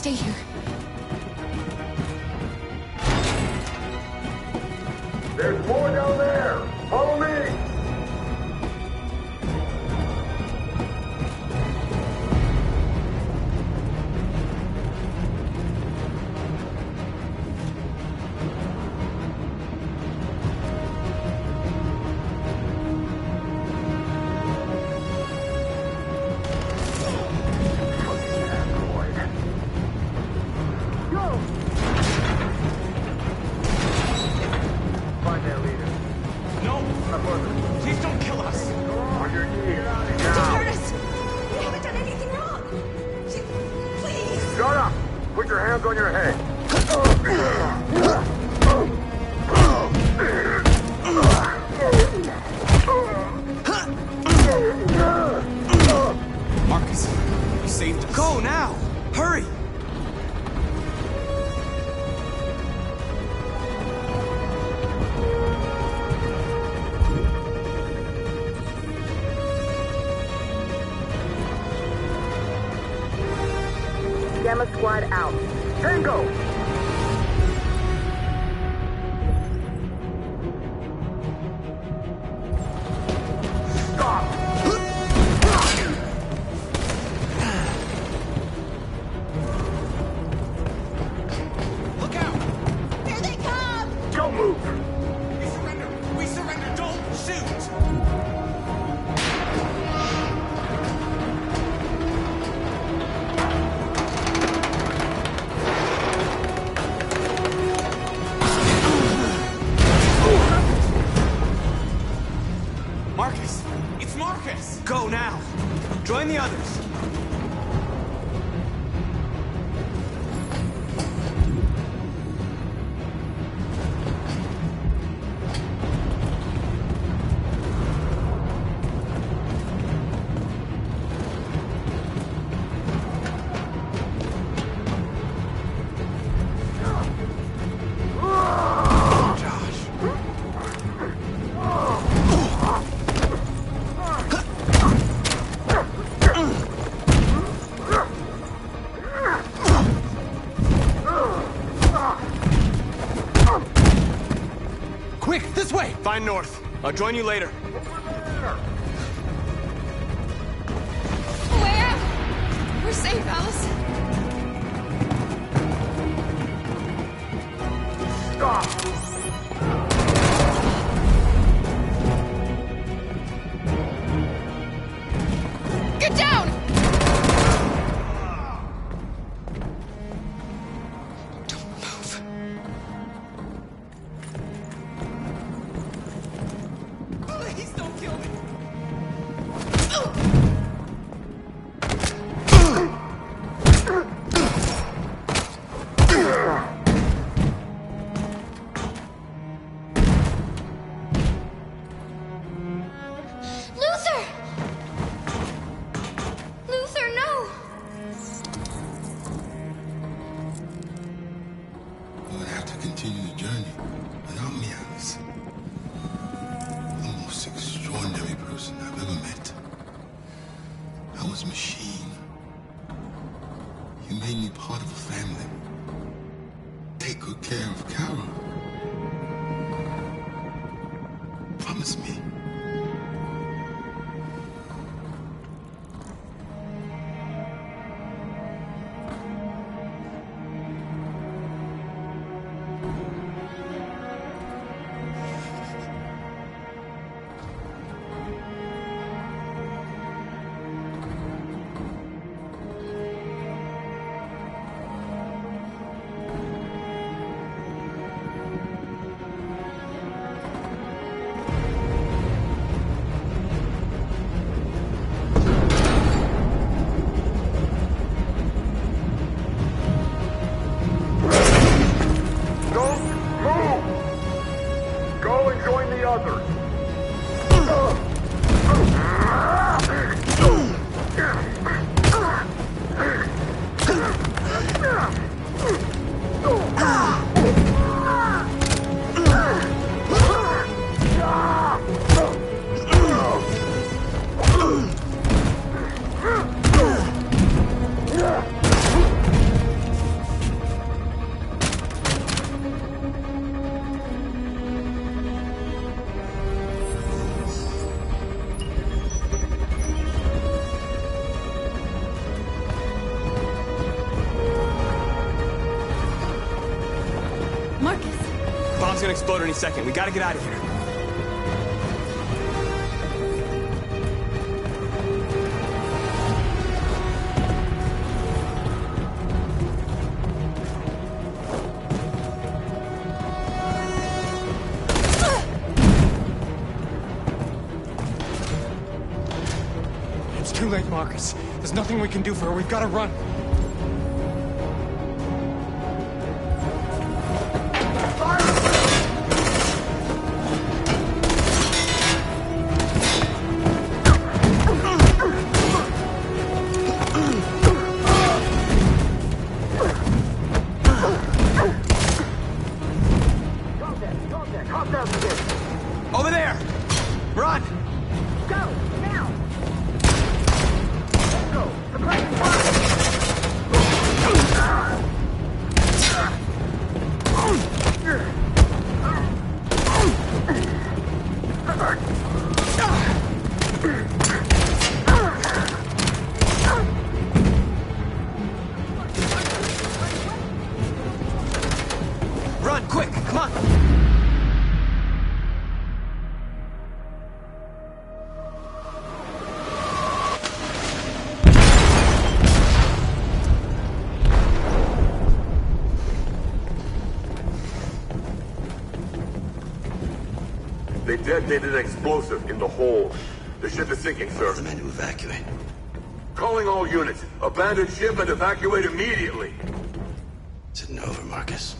stay here. There's more down there! Follow me! Marcus, you saved us. Go now! Hurry! Gamma Squad out. Tango! Marcus! It's Marcus! Go now! Join the others! Quick, this way! Find North. I'll join you later. Way out! We're safe, Alice. Get down! gonna explode any second. We gotta get out of here. It's too late, Marcus. There's nothing we can do for her. We've got to run. Over there! Run! Go, now! Let's go! Suppress Run, quick, come on! They detonated an explosive in the hold. The ship is sinking, sir. The men to evacuate. Calling all units. Abandon ship and evacuate immediately. Is it over, Marcus?